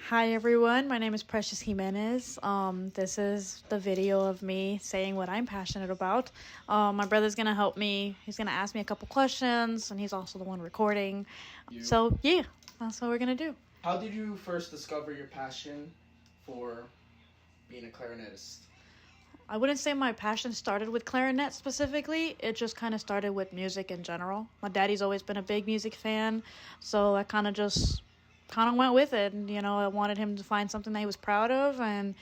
Hi everyone, my name is Precious Jimenez. This is the video of me saying what I'm passionate about. My brother's gonna help me. He's gonna ask me a couple questions, and he's also the one recording. So yeah, that's what we're gonna do. How did you first discover your passion for being a clarinetist? I wouldn't say my passion started with clarinet specifically. It just kind of started with music in general. My daddy's always been a big music fan, so I kind of went with it. And, I wanted him to find something that he was proud of, and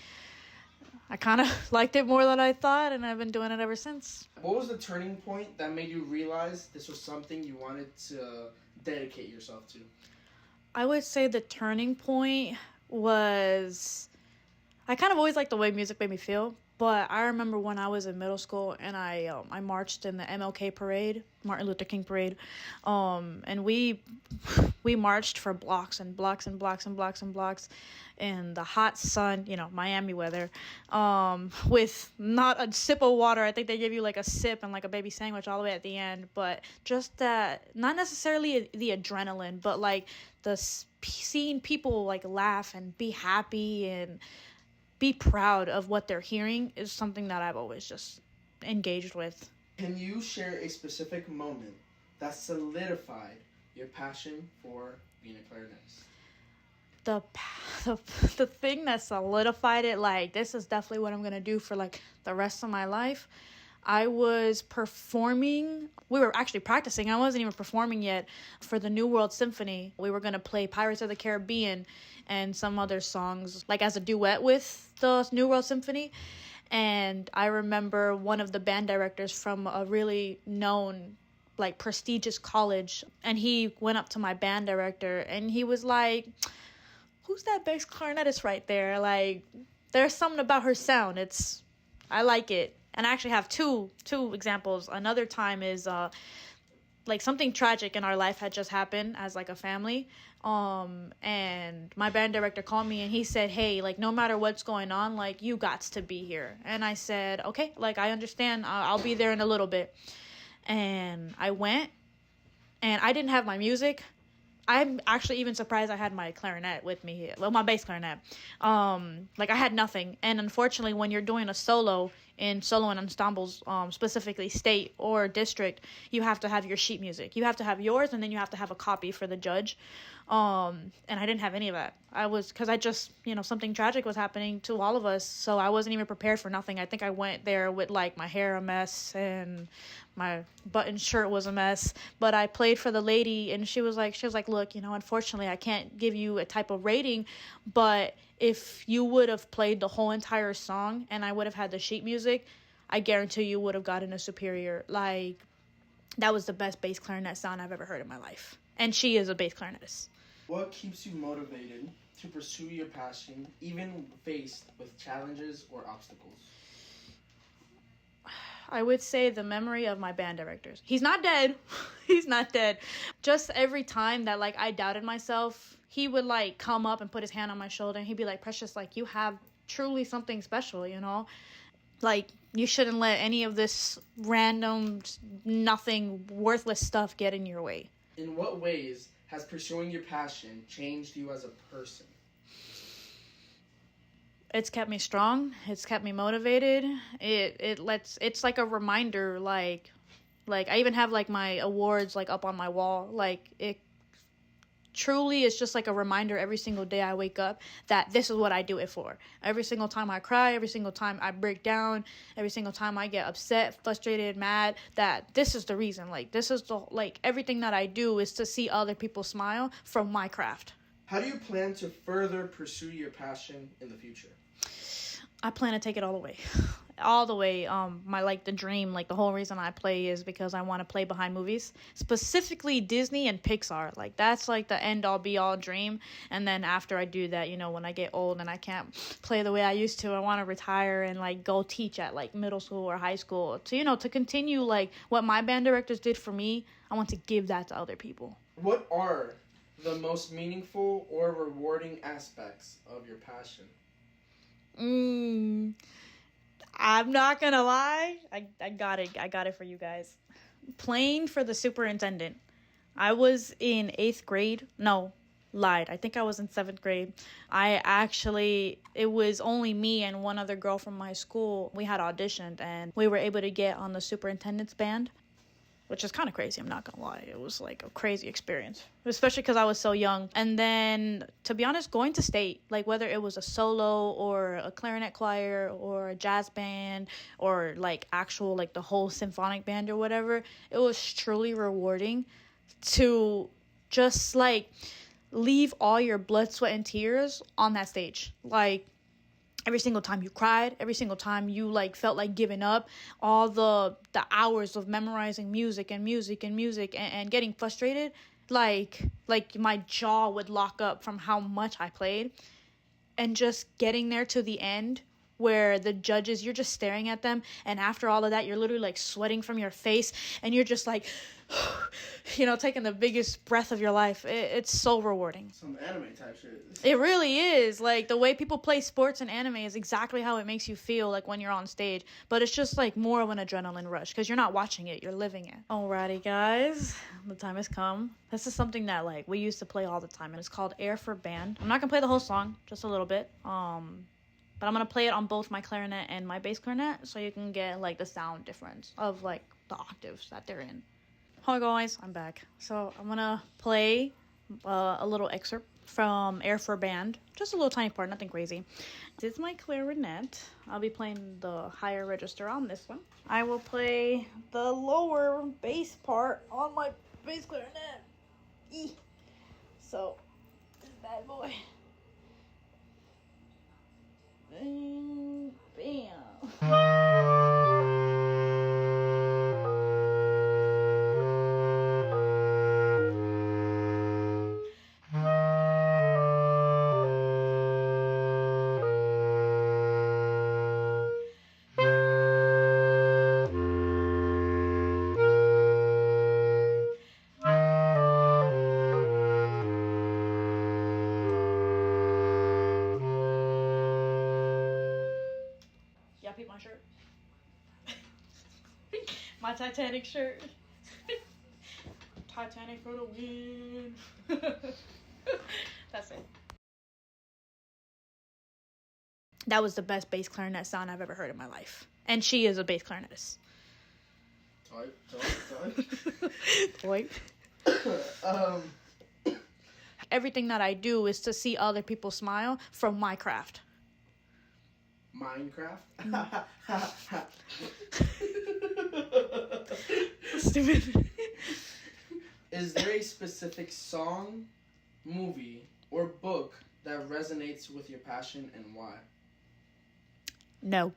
I kind of liked it more than I thought, and I've been doing it ever since. What was the turning point that made you realize this was something you wanted to dedicate yourself to? I would say the turning point was I kind of always liked the way music made me feel. But I remember when I was in middle school and I marched in the MLK parade, Martin Luther King parade, and we marched for blocks and blocks and blocks and blocks and blocks in the hot sun, Miami weather, with not a sip of water. I think they give you like a sip and like a baby sandwich all the way at the end. But just that, not necessarily the adrenaline, but like seeing people like laugh and be happy and be proud of what they're hearing is something that I've always just engaged with. Can you share a specific moment that solidified your passion for being a clarinetist? The thing that solidified it, like, this is definitely what I'm going to do for, like, the rest of my life. I was performing. We were actually practicing. I wasn't even performing yet for the New World Symphony. We were going to play Pirates of the Caribbean and some other songs, like as a duet with the New World Symphony. And I remember one of the band directors from a really known, like, prestigious college. And he went up to my band director and he was like, "Who's that bass clarinetist right there? Like, there's something about her sound. I like it." And I actually have two examples. Another time is like something tragic in our life had just happened as like a family. And my band director called me and he said, "Hey, like, no matter what's going on, like, you gots to be here." And I said, "Okay, like, I understand. I'll be there in a little bit." And I went and I didn't have my music. I'm actually even surprised I had my clarinet with me, my bass clarinet. Like, I had nothing. And unfortunately, when you're doing a solo and ensembles, specifically state or district, you have to have your sheet music. You have to have yours, and then you have to have a copy for the judge. And I didn't have any of that. Because I just, something tragic was happening to all of us, so I wasn't even prepared for nothing. I think I went there with, like, my hair a mess and my button shirt was a mess. But I played for the lady, and she was like, "Look, unfortunately, I can't give you a type of rating, but if you would have played the whole entire song and I would have had the sheet music, I guarantee you would have gotten a superior." Like, that was the best bass clarinet sound I've ever heard in my life. And she is a bass clarinetist. What keeps you motivated to pursue your passion, even faced with challenges or obstacles? I would say the memory of my band directors. He's not dead. He's not dead. Just every time that, like, I doubted myself, he would, like, come up and put his hand on my shoulder and he'd be like, "Precious, like, you have truly something special, Like, you shouldn't let any of this random, nothing, worthless stuff get in your way." In what ways has pursuing your passion changed you as a person? It's kept me strong. It's kept me motivated. It's like a reminder, like I even have, like, my awards, like, up on my wall. Like, it truly is just like a reminder every single day I wake up that this is what I do it for. Every single time I cry, every single time I break down, every single time I get upset, frustrated, mad, that this is the reason. Like, this is everything that I do is to see other people smile from my craft. How do you plan to further pursue your passion in the future? I plan to take it all the way. All the way. The dream, like, the whole reason I play is because I want to play behind movies, specifically Disney and Pixar. Like, that's like the end all be all dream. And then after I do that, when I get old and I can't play the way I used to, I want to retire and, like, go teach at, like, middle school or high school to continue, like, what my band directors did for me. I want to give that to other people. What are the most meaningful or rewarding aspects of your passion? I'm not gonna lie. I got it for you guys. Playing for the superintendent. I was in 8th grade. No, lied. I think I was in 7th grade. It was only me and one other girl from my school. We had auditioned and we were able to get on the superintendent's band, which is kind of crazy. I'm not going to lie. It was like a crazy experience, especially because I was so young. And then, to be honest, going to state, like whether it was a solo or a clarinet choir or a jazz band or like actual, like the whole symphonic band or whatever, it was truly rewarding to just like leave all your blood, sweat, and tears on that stage. Like, every single time you cried, every single time you like felt like giving up, all the hours of memorizing music and getting frustrated, like my jaw would lock up from how much I played. And just getting there to the end where the judges, you're just staring at them, and after all of that you're literally like sweating from your face and you're just like taking the biggest breath of your life. It's so rewarding. Some anime type shit. It really is. Like, the way people play sports and anime is exactly how it makes you feel like when you're on stage, but it's just like more of an adrenaline rush because you're not watching it, you're living it. Alrighty, guys, the time has come. This is something that like we used to play all the time, and it's called Air for Band. I'm not gonna play the whole song, just a little bit, but I'm gonna play it on both my clarinet and my bass clarinet so you can get like the sound difference of like the octaves that they're in. Hi guys, I'm back. So I'm gonna play a little excerpt from Air for Band, just a little tiny part, nothing crazy. This is my clarinet. I'll be playing the higher register on this one. I will play the lower bass part on my bass clarinet. So, this bad boy. Bam. Y'all peep my shirt? My Titanic shirt. Titanic for the win. That's it. That was the best bass clarinet sound I've ever heard in my life. And she is a bass clarinetist. Type. Everything that I do is to see other people smile from my craft. Minecraft? Stupid. Is there a specific song, movie, or book that resonates with your passion, and why? No.